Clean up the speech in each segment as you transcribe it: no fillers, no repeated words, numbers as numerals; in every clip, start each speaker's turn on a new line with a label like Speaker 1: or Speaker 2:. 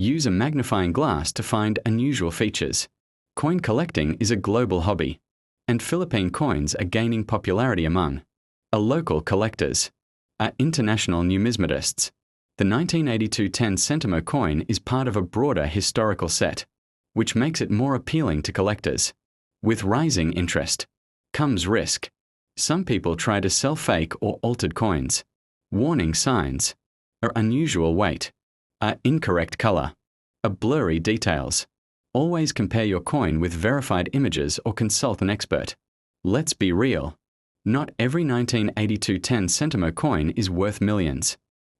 Speaker 1: Use a magnifying glass to find unusual features. Coin collecting is a global hobby, and Philippine coins are gaining popularity among local collectors, international numismatists. The 1982 10 Centimo coin is part of a broader historical set, which makes it more appealing to collectors. With rising interest comes risk. Some people try to sell fake or altered coins. Warning signs are unusual weight, incorrect color, blurry details. Always compare your coin with verified images or consult an expert. Let's be real. Not every 1982 10 Centimo coin is worth millions.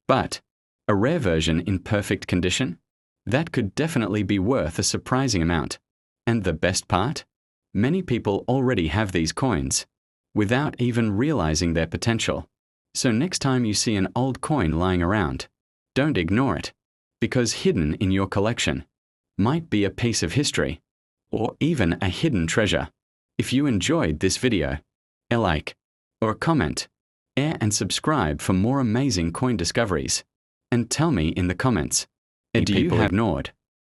Speaker 1: But a rare version in perfect condition? That could definitely be worth a surprising amount. And the best part? Many people already have these coins, without even realizing their potential. So next time you see an old coin lying around, don't ignore it, because hidden in your collection might be a piece of history, or even a hidden treasure. If you enjoyed this video, a like or a comment, and subscribe for more amazing coin discoveries. And tell me in the comments, do you have ignored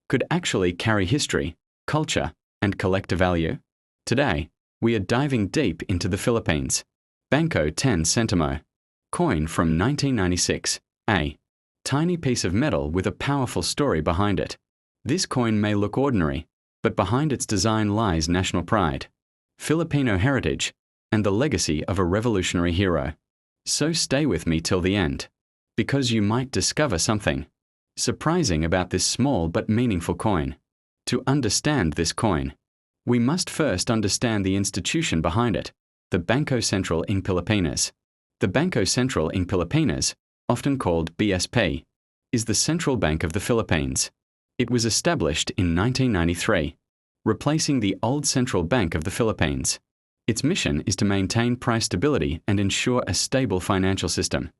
Speaker 1: could actually carry history, culture, and collector value? Today, we are diving deep into the Philippines. Banco 10 Centimo, coin from 1996, a tiny piece of metal with a powerful story behind it. This coin may look ordinary, but behind its design lies national pride, Filipino heritage, and the legacy of a revolutionary hero. So stay with me till the end, because you might discover something surprising about this small but meaningful coin. To understand this coin, we must first understand the institution behind it, the Bangko Sentral ng Pilipinas. The Bangko Sentral ng Pilipinas, often called BSP, is the central bank of the Philippines. It was established in 1993, replacing the old Central Bank of the Philippines. Its mission is to maintain price stability and ensure a stable financial system.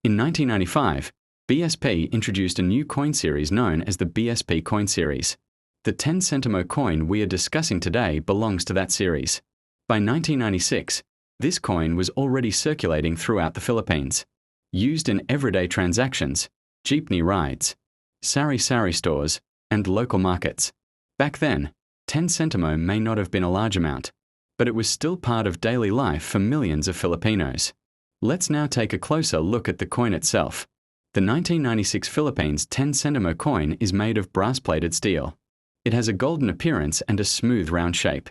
Speaker 1: In 1995, BSP introduced a new coin series known as the BSP coin series. The 10 Centimo coin we are discussing today belongs to that series. By 1996, this coin was already circulating throughout the Philippines, used in everyday transactions, jeepney rides, sari-sari stores, and local markets. Back then, 10 Centimo may not have been a large amount, but it was still part of daily life for millions of Filipinos. Let's now take a closer look at the coin itself. The 1996 Philippines 10 Centimo coin is made of brass-plated steel. It has a golden appearance and a smooth round shape.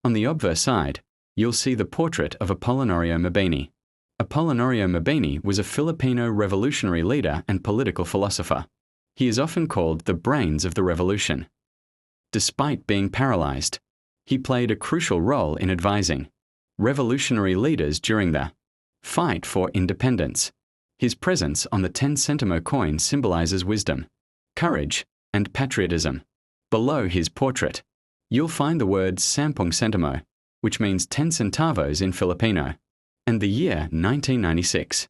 Speaker 1: On the obverse side, you'll see the portrait of Apolinario Mabini. Apolinario Mabini was a Filipino revolutionary leader and political philosopher. He is often called the brains of the revolution. Despite being paralyzed, he played a crucial role in advising revolutionary leaders during the fight for independence. His presence on the 10 Centimo coin symbolizes wisdom, courage, and patriotism. Below his portrait, you'll find the word Sampung Centimo, which means 10 centavos in Filipino, and the year 1996.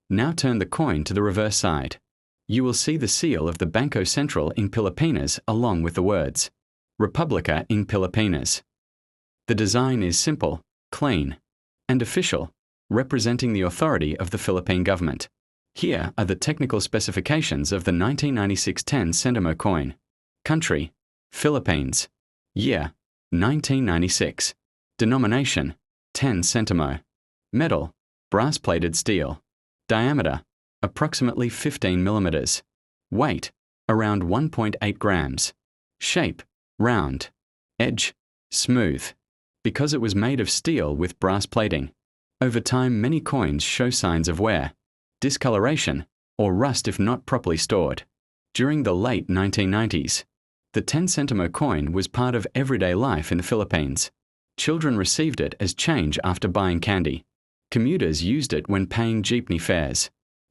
Speaker 1: Now turn the coin to the reverse side. You will see the seal of the Bangko Sentral ng Pilipinas along with the words Republica ng Pilipinas. The design is simple, clean, and official, representing the authority of the Philippine government. Here are the technical specifications of the 1996 10 Centimo coin. Country, Philippines. Year, 1996. Denomination, 10 Centimo. Metal, brass-plated steel. Diameter, approximately 15 millimeters. Weight, around 1.8 grams. Shape, round. Edge, smooth. Because it was made of steel with brass plating, over time many coins show signs of wear, discoloration, or rust if not properly stored. During the late 1990s, the 10 Centimo coin was part of everyday life in the Philippines. Children received it as change after buying candy. Commuters used it when paying jeepney fares.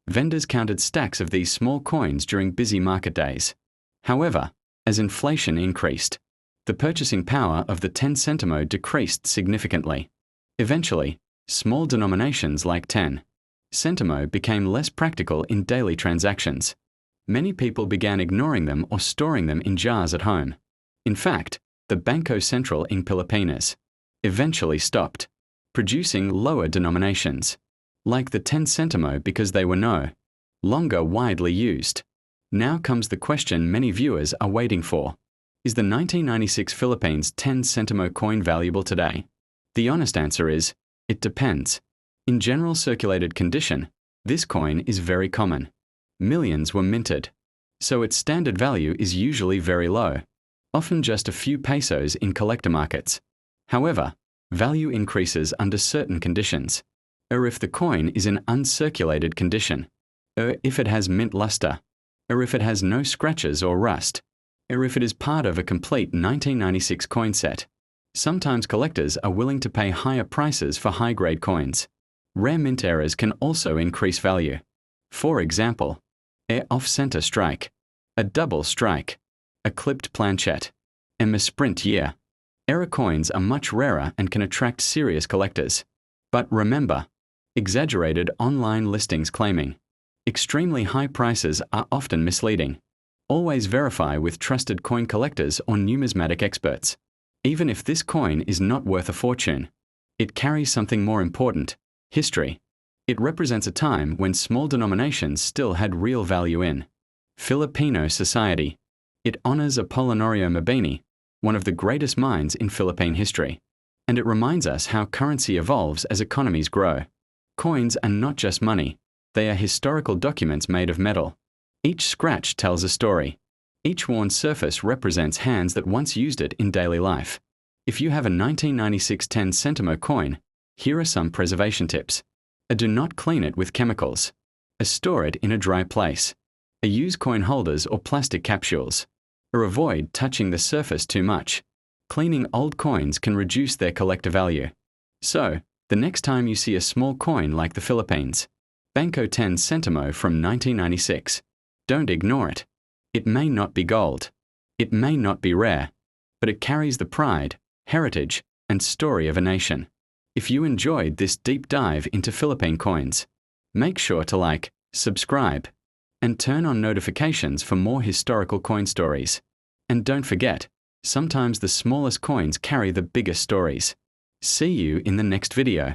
Speaker 1: Vendors counted stacks of these small coins during busy market days. However, as inflation increased, the purchasing power of the 10 Centimo decreased significantly. Eventually, small denominations like 10 Centimo became less practical in daily transactions. Many people began ignoring them or storing them in jars at home. In fact, the Bangko Sentral ng Pilipinas eventually stopped producing lower denominations, like the 10 Centimo, because they were no longer widely used. Now comes the question many viewers are waiting for. Is the 1996 Philippines 10 centimo coin valuable today? The honest answer is, it depends. In general circulated condition, this coin is very common. Millions were minted, so its standard value is usually very low, often just a few pesos in collector markets. However, value increases under certain conditions, or if the coin is in uncirculated condition, or if it has mint luster, or if it has no scratches or rust, or if it is part of a complete 1996 coin set. Sometimes collectors are willing to pay higher prices for high-grade coins. Rare mint errors can also increase value. For example, a off-center strike, a double strike, a clipped planchette, a misprint year. Error coins are much rarer and can attract serious collectors. But remember, exaggerated online listings claiming extremely high prices are often misleading. Always verify with trusted coin collectors or numismatic experts. Even if this coin is not worth a fortune, it carries something more important: history. It represents a time when small denominations still had real value in Filipino society. It honors Apolinario Mabini, one of the greatest minds in Philippine history. And it reminds us how currency evolves as economies grow. Coins are not just money. They are historical documents made of metal. Each scratch tells a story. Each worn surface represents hands that once used it in daily life. If you have a 1996 10 centimo coin, here are some preservation tips. Do not clean it with chemicals. Store it in a dry place. Use coin holders or plastic capsules. Avoid touching the surface too much. Cleaning old coins can reduce their collector value. So, the next time you see a small coin like the Philippines, Banco 10 centimo from 1996, don't ignore it. It may not be gold. It may not be rare, but it carries the pride, heritage, and story of a nation. If you enjoyed this deep dive into Philippine coins, make sure to like, subscribe, and turn on notifications for more historical coin stories. And don't forget, sometimes the smallest coins carry the biggest stories. See you in the next video.